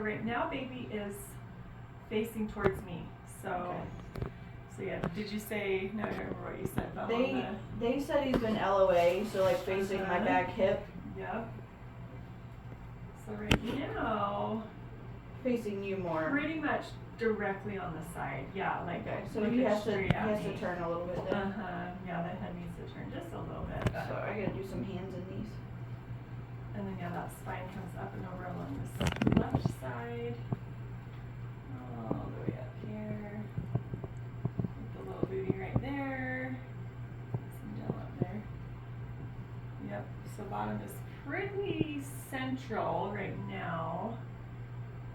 right now baby is facing towards me. So yeah, did you say, no, I don't remember what you said, but they said he's been LOA, so like facing my back hip. Yep. So right now, facing you more. Pretty much directly on the side, yeah, like so he has to turn a little bit then. Yeah, the head needs to turn just a little bit. So I gotta do some hands in these. And then yeah, that spine comes up and over along this left side, all the way up here. With the little booty right there. Some gel up there. Yep. So bottom is pretty central right now.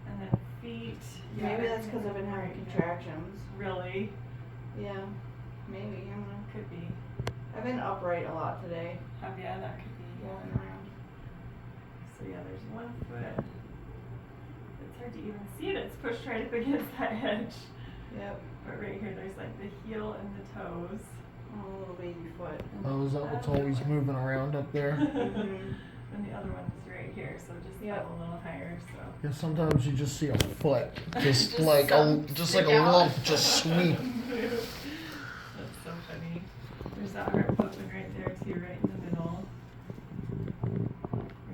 And then feet. Yeah, maybe that's because I've been having contractions. Really? Yeah. Maybe. I don't know. Could be. I've been upright a lot today. Have ya? That could be. Walking around. So yeah, there's one foot. It's hard to even see it. It's pushed right up against that edge. Yep. But right here, there's like the heel and the toes. Oh, little baby foot. Oh, is that what's always moving around up there? And the other one's right here, so just a little higher. So. Yeah, sometimes you just see a foot, just like a lump just sweep. That's so funny. There's that heart pumping right there too, right in the middle.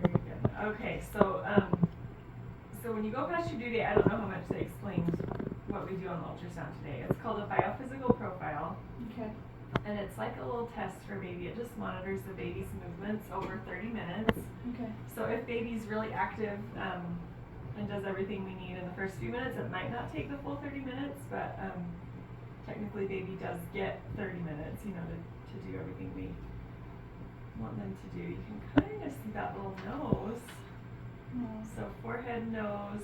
Very good. Okay, so when you go past your due date, I don't know how much they explained what we do on the ultrasound today. It's called a biophysical profile. Okay. And it's like a little test for baby. It just monitors the baby's movements over 30 minutes. Okay. So if baby's really active and does everything we need in the first few minutes, it might not take the full 30 minutes, but technically baby does get 30 minutes, you know, to do everything we want them to do. You can kind of see that little nose. So forehead, nose,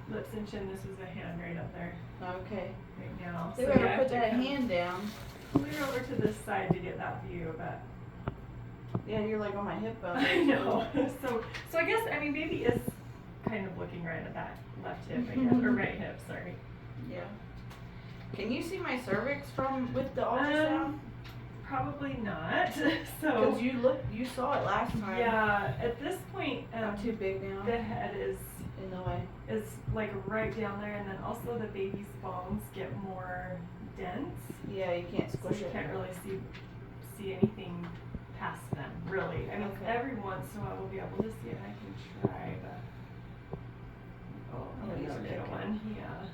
lips and chin. This was a hand right up there. Okay. Right now. They were gonna put that hand down. Clear over to this side to get that view, but yeah, you're like on my hip bone. I know. So I guess baby is kind of looking right at that left hip, I guess, or right hip. Sorry. Yeah. Can you see my cervix with the ultrasound? Probably not. So you saw it last time. Yeah. At this point, not too big now. The head is in the way. Is like right down there, and then also the baby's bones get more dense. Yeah, you can't squish so you it. Can't really see anything past them, really. Every once in a while we'll be able to see it. I can try, but he's a little one. Yeah.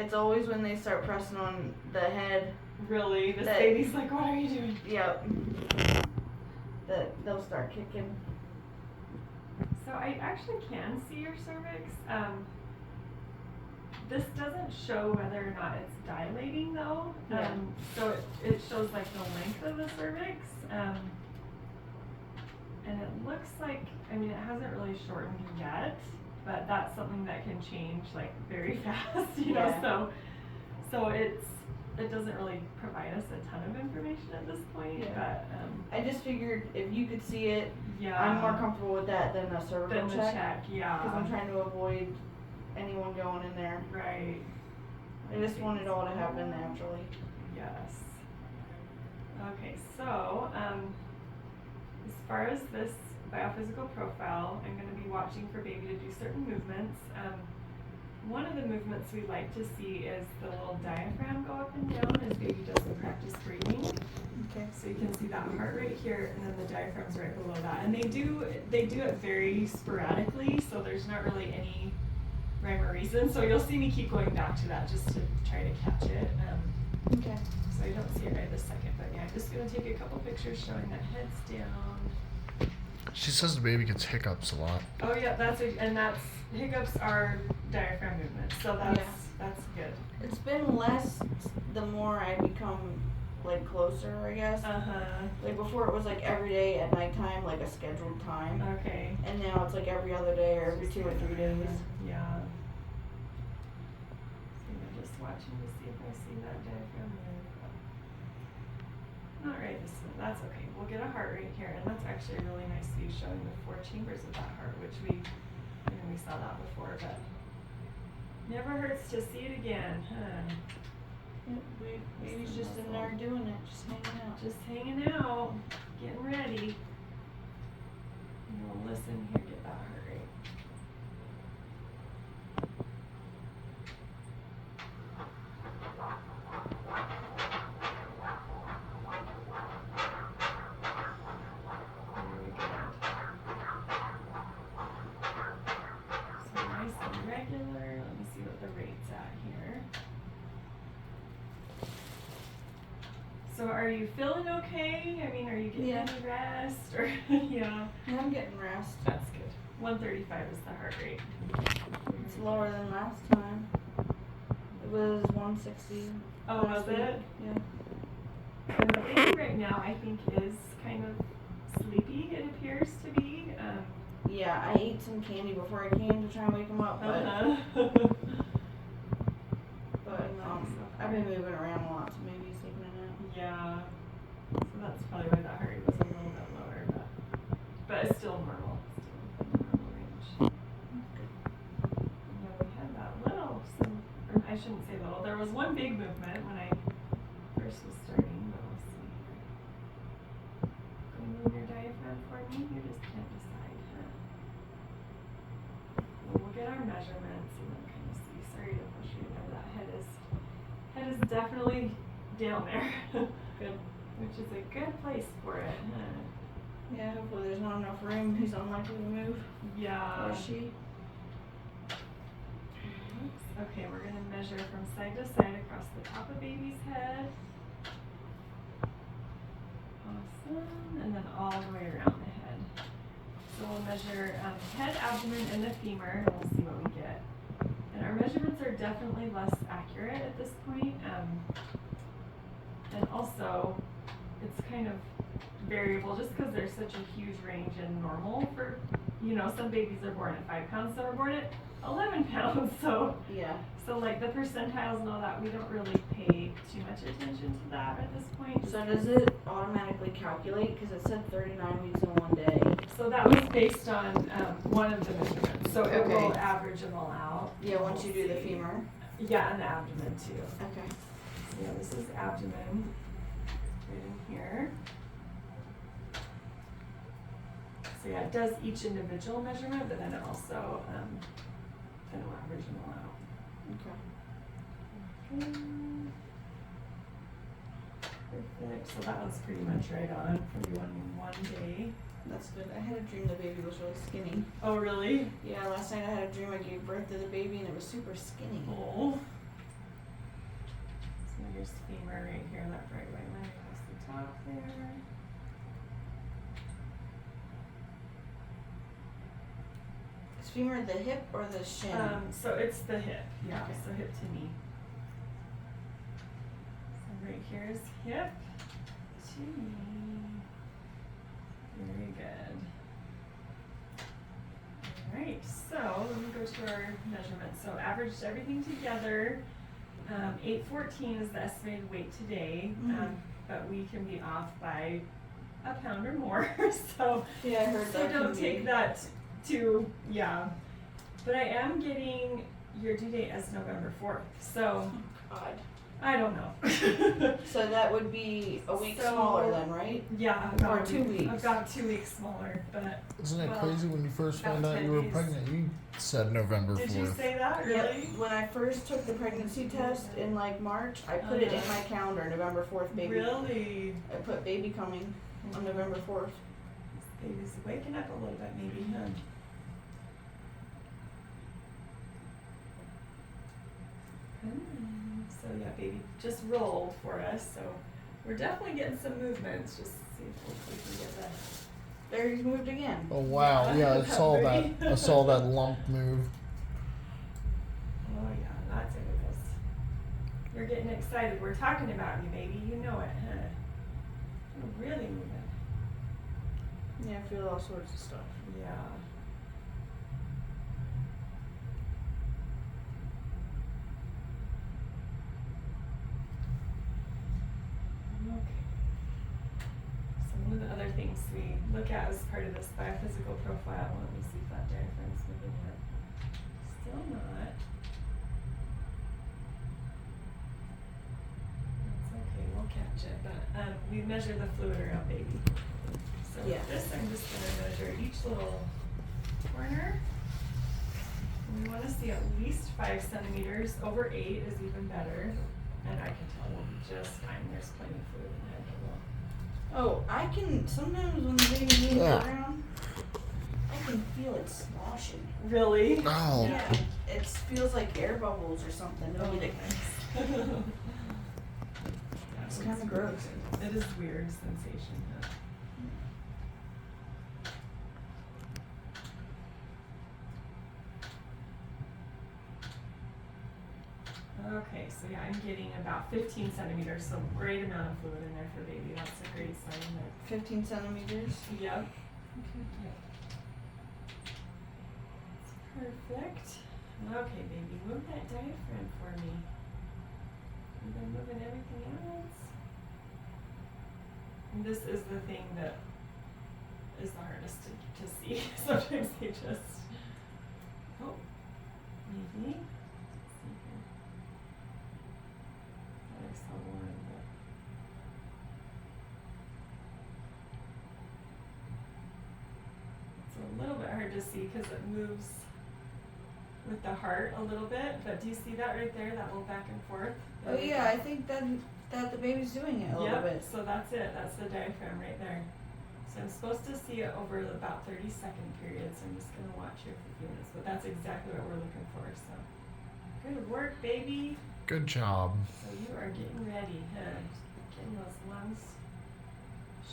It's always when they start pressing on the head. Really, this baby's like, what are you doing? Yep. That they'll start kicking. So I actually can see your cervix. This doesn't show whether or not it's dilating though. So it shows like the length of the cervix. And it looks like, it hasn't really shortened yet, but that's something that can change like very fast, you know, so it doesn't really provide us a ton of information at this point, but I just figured if you could see it, yeah, I'm more comfortable with that than a cervical check. Yeah. Because I'm trying to avoid anyone going in there. Right. I just want it all to happen naturally. Yes. Okay, so as far as this biophysical profile, I'm going to be watching for baby to do certain movements. One of the movements we like to see is the little diaphragm go up and down as baby does the practice breathing. Okay. So you can see that heart rate here, and then the diaphragm's right below that. And they do it very sporadically, so there's not really any rhyme or reason. So you'll see me keep going back to that just to try to catch it. Okay. So I don't see it right this second, but yeah, I'm just going to take a couple pictures showing that head's down. She says the baby gets hiccups a lot. Oh yeah, hiccups are diaphragm movements, so that's good. It's been less the more I become like closer, I guess. Like before it was like every day at nighttime, like a scheduled time. Okay. And now it's like every other day or every 2 or 3 days. Yeah. So I'm just watching to see if I see that diaphragm move. Not right this minute. That's okay. We'll get a heart rate here, and that's actually a really nice view showing the 4 chambers of that heart, which we saw that before, but never hurts to see it again, huh? Baby's just in there doing it, just hanging out. Just hanging out, getting ready. And we'll listen here, get that heart rate. at here. So are you feeling okay? I mean, are you getting any rest? Or yeah. I'm getting rest. That's good. 135 is the heart rate. It's lower than last time. It was 160. Oh, was it? Yeah. And the baby right now, I think, is kind of sleepy, it appears to be. Yeah, I ate some candy before I came to try and wake him up, but I've been moving around a lot, so maybe he's taking a nap. Yeah. So that's probably why that heart rate was a little bit lower, but it's still normal. Still in the normal range. And then we had that little, or I shouldn't say little, there was one big movement when I first was starting, but we'll see. Can you move your diaphragm for me? You just can't decide, huh? Well, we'll get our measurements and then kind of see. Sorry to push you there. That head is definitely down there. Good. Which is a good place for it, huh? Yeah, hopefully there's not enough room. He's unlikely to move. Yeah. Or she. Okay, we're going to measure from side to side across the top of baby's head. Awesome. And then all the way around the head. So we'll measure head, abdomen, and the femur, and we'll see what we get. And our measurements are definitely less accurate at this point. And also, it's kind of variable just because there's such a huge range in normal for, some babies are born at 5 pounds, some are born at 11 pounds. So yeah. So like the percentiles and all that, we don't really pay too much attention to that at this point. So does it automatically calculate? Because it said 39 weeks in one day. So that was based on one of the measurements. So it will average them all out. Yeah, once you do the femur. Yeah, and the abdomen too. Okay. So yeah, this is abdomen right in here. So yeah, it does each individual measurement, but then it also then will average them all out. Okay. Perfect. So that was pretty much right on for you in one day. That's good. I had a dream the baby was really skinny. Oh, really? Yeah, last night I had a dream I gave birth to the baby and it was super skinny. Oh. So here's femur right here, that bright white line across the top there. Is femur the hip or the shin? So it's the hip, yeah, Okay. so hip to knee. So right here is hip to knee. Very good. Alright, so let me go to our measurements. So averaged everything together. 814 is the estimated weight today, but we can be off by a pound or more. So yeah, I heard that. So don't take that to, but I am getting your due date as November 4th, so God. I don't know. So that would be a week smaller then, right? Yeah, or 2 weeks. About 2 weeks smaller, but. Isn't it crazy when you first found out you were pregnant? You said November 4th. Did you say that, really? Yep. When I first took the pregnancy test in March, I put it in my calendar, November 4th, baby. Really? I put baby coming on November 4th. Baby's waking up a little bit, maybe, huh? So yeah, baby just rolled for us, so we're definitely getting some movements. Just see if we can get that. There, he's moved again. Oh wow! Yeah, I saw that. I saw that lump move. Oh yeah, that's it. You're getting excited. We're talking about you, baby. You know it, huh? You're really moving. Yeah, I feel all sorts of stuff. Yeah. One of the other things we look at as part of this biophysical profile, let me see if that diaphragm's moving yet. Still not. That's okay, we'll catch it. But we measure the fluid around baby. So with this, I'm just going to measure each little corner. And we want to see at least 5 centimeters. Over 8 is even better. And I can tell we'll be just fine. There's plenty of fluid in the head. Oh, I can, sometimes when the baby moves around, I can feel it sloshing. Really? Oh. Yeah, it feels like air bubbles or something. Oh, Maybe nice. it's kind of gross. It is weird sensation. Huh? Okay, so yeah, I'm getting about 15 centimeters, so great amount of fluid in there for baby. That's a great sign. 15 centimeters? Yep. Okay. Yep. Perfect. Okay, baby, move that diaphragm for me. And then moving everything else. And this is the thing that is the hardest to see. Sometimes they just, oh, maybe. Let's see here. Thought I saw one, but. It's a little bit hard to see because it moves with the heart a little bit, but do you see that right there, that little back and forth? Oh yeah, I think that the baby's doing it a little bit. So that's it, that's the diaphragm right there. So I'm supposed to see it over about 30-second periods, so I'm just gonna watch here for a few minutes, but that's exactly what we're looking for, so. Good work, baby. Good job. So you are getting ready, huh? Getting those lungs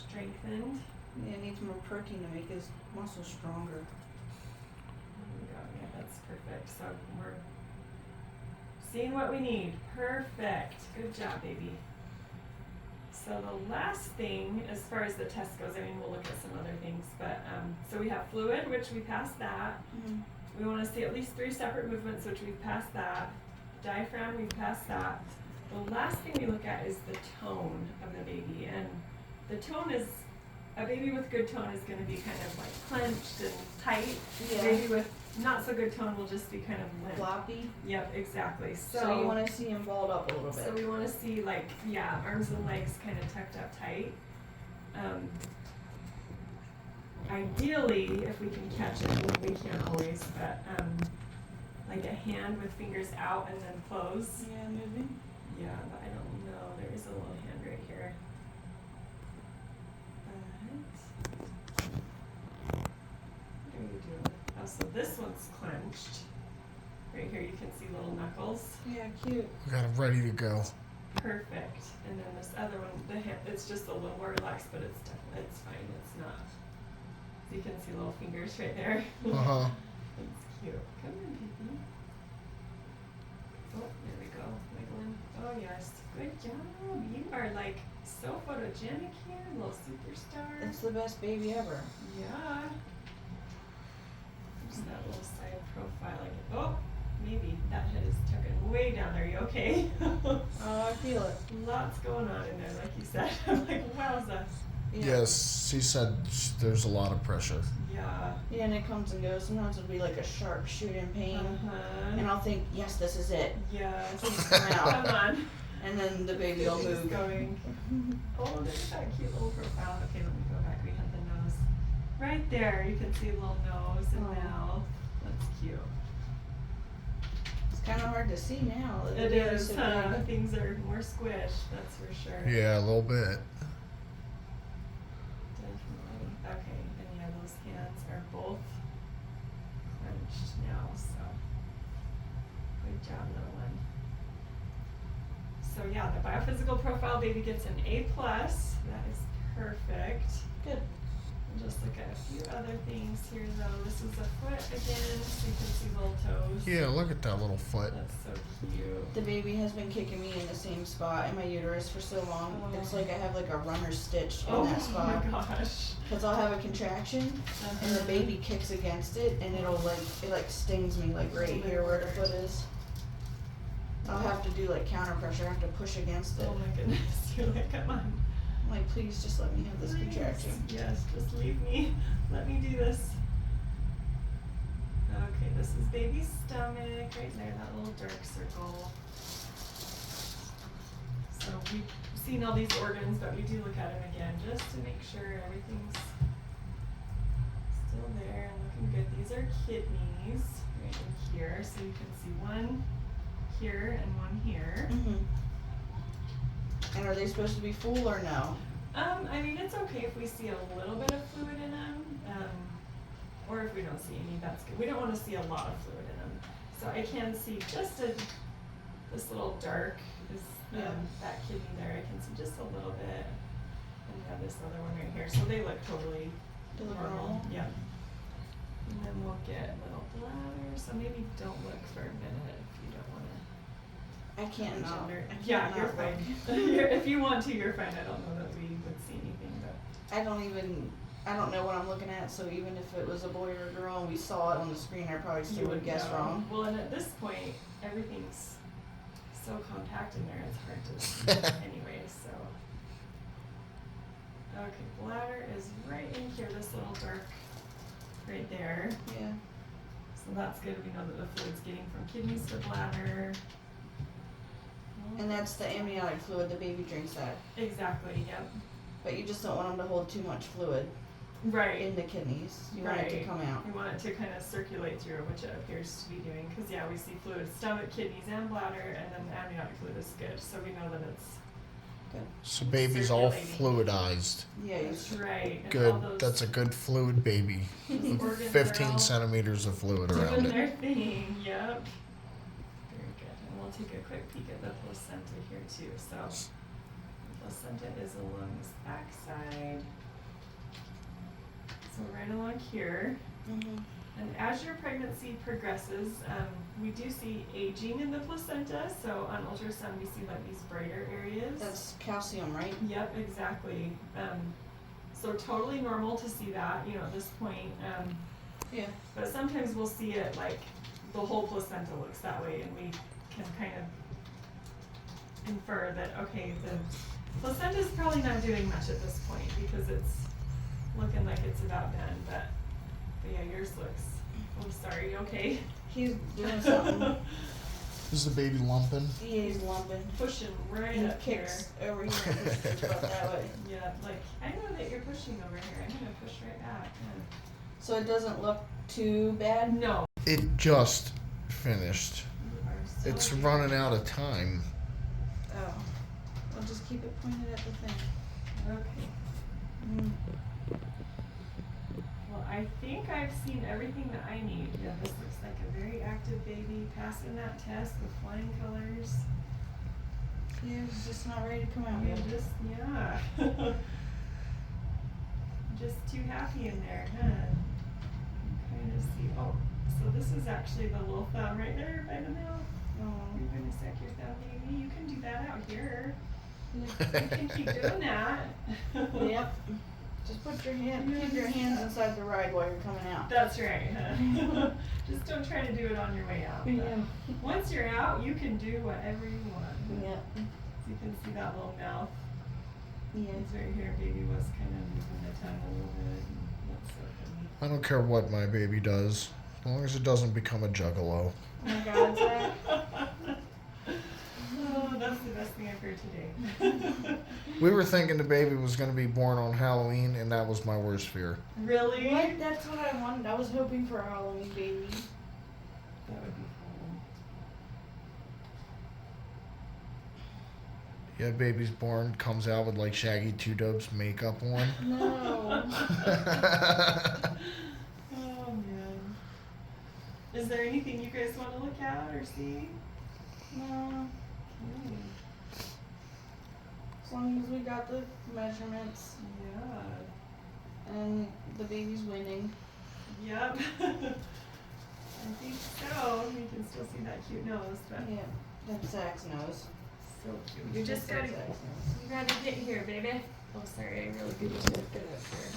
strengthened. Yeah, it needs more protein to make his muscles stronger. There we go. Yeah, that's perfect. So we're seeing what we need. Perfect. Good job, baby. So the last thing, as far as the test goes, I mean, we'll look at some other things, but so we have fluid, which we passed that. Mm-hmm. We want to see at least 3 separate movements, which we've passed that. Diaphragm, we've passed that. The last thing we look at is the tone of the baby, and the tone is, a baby with good tone is going to be kind of like clenched and tight. Yeah. A baby with not so good tone will just be kind of limp. Floppy. Yep, exactly. So you want to see him balled up a little bit. So we want to see, like, yeah, arms and legs kind of tucked up tight. Ideally, if we can catch it, we can't always, but like a hand with fingers out and then close. Yeah, maybe. Yeah, but I don't know. There is a little hand right here. What are you doing? Oh, so this one's clenched. Right here, you can see little knuckles. Yeah, cute. We got it ready to go. Perfect. And then this other one, the hand, it's just a little more relaxed, but it's fine. It's not. So you can see little fingers right there. Uh-huh. It's cute. Come on, baby. Oh, there we go. Wiggling. Oh, yes. Good job. You are like so photogenic here, little superstar. It's the best baby ever. Yeah. There's that little side profile. Like, oh, maybe that head is tucking way down there. You okay? Oh, I feel it. Lots going on in there, like you said. I'm like, wowza. Yeah. Yes, he said there's a lot of pressure. Yeah. Yeah, and it comes and goes. Sometimes it'll be like a sharp shooting pain. And Uh-huh. I'll think, yes, this is it. Yes. Please come out. Come on. And then the baby will It's move. going. Oh, there's that cute little profile. Okay, let me go back. We had the nose. Right there. You can see a little nose and Oh. mouth. That's cute. It's kind of hard to see now. that the It baby's is, so huh? big. Things are more squished, that's for sure. Yeah, a little bit. Definitely. Okay, and yeah, those hands are both clenched now, so good job, little one. So yeah, the biophysical profile baby gets an A+. That is perfect. Good. We'll just look at a few other things here though. This is a foot again, so you can see little toes. Yeah, look at that little foot. That's so cute. The baby has been kicking me in the same spot in my uterus for so long. Oh. It's like I have like a runner stitch in Oh that spot. my gosh. Because I'll have a contraction and the baby kicks against it and it like stings me like right here where the foot is. I'll have to do like counter pressure. I have to push against it. Oh my goodness, you're like, come on. I'm like, please just let me have this Please. contraction. Yes, just leave me. Let me do this. Okay, this is baby's stomach, right there, that little dark circle. So we've seen all these organs, but we do look at them again just to make sure everything's still there and looking good. These are kidneys right in here, so you can see one here and one here. Mm-hmm. And are they supposed to be full or no? I mean, it's okay if we see a little bit of fluid in them. or if we don't see any, that's good. We don't want to see a lot of fluid in them. So I can see just this little dark is that kidney there. I can see just a little bit. And we have this other one right here. So they look totally normal. Yeah. And then we'll get little bladder. So maybe don't look for a minute if you don't want to. I can't not. Yeah, you're fine. If you want to, you're fine. I don't know that we would see anything, but. I don't know what I'm looking at, so even if it was a boy or a girl and we saw it on the screen, I probably still would guess wrong. Well, and at this point, everything's so compact in there, it's hard to see anyway, so. Okay, bladder is right in here, this little dark right there. Yeah. So that's good. We know that the fluid's getting from kidneys to bladder. And that's the amniotic fluid, the baby drinks that. Exactly, yep. But you just don't want them to hold too much fluid Right. in the kidneys. You want it to come out. You want it to kind of circulate through, which it appears to be doing. Because, yeah, we see fluid, stomach, kidneys, and bladder, and then the amniotic fluid is good. So we know that it's Good. So baby's all circulating. fluidized. Yeah, That's right. And Good. all those That's a good fluid baby. organs are 15 all centimeters of fluid doing around their it. thing. Yep. Very good. And we'll take a quick peek at the placenta here too. So the placenta is along this back side. So right along here. Mm-hmm. And as your pregnancy progresses, we do see aging in the placenta. So on ultrasound, we see like these brighter areas. That's calcium, right? Yep, exactly. So totally normal to see that, at this point. Yeah. But sometimes we'll see it like the whole placenta looks that way, and we can kind of infer that, okay, the placenta's probably not doing much at this point because it's looking like it's about done. But yeah, yours looks, I'm sorry, okay? He's doing something. Is the baby lumping? He's lumping. Pushing right He up here. kicks over here and pushes his butt that way. Yeah, like, I know that you're pushing over here. I'm gonna push right back. So it doesn't look too bad? No. It just finished. You are so It's good. running out of time. Oh. I'll just keep it pointed at the thing. Okay. Mm. Well, I think I've seen everything that I need. Yeah, this looks like a very active baby, passing that test with flying colors. Yeah, he's just not ready to come out You yet. yeah. Just too happy in there, huh? Kind of see, oh, so this is actually the little thumb right there by the mouth. Oh. You're gonna suck your thumb, baby. You can do that out here. You Yeah. can keep doing that. Yep. Just put your keep your hands inside the ride while you're coming out. That's right, huh? Just don't try to do it on your way out. But Yeah. once you're out, you can do whatever you want. Yep. You can see that little mouth. Yeah. It's right here. Baby was kind of moving the tongue a little bit. And that's so funny. I don't care what my baby does, as long as it doesn't become a juggalo. Oh my God, Zach. Oh, that's the best thing I've heard today. We were thinking the baby was going to be born on Halloween, and that was my worst fear. Really? What? That's what I wanted. I was hoping for a Halloween baby. That would be cool. Yeah, baby's born, comes out with like Shaggy Two Dope's makeup on. No. Oh man. Is there anything you guys want to look at or see? No. As long as we got the measurements Yeah. and the baby's winning. Yep. I think so. You can still see that cute nose, but Yeah. That's Zach's nose. so cute. You just gotta That's Zach's nose. get here, baby. Oh, sorry. I really did just lift it up here.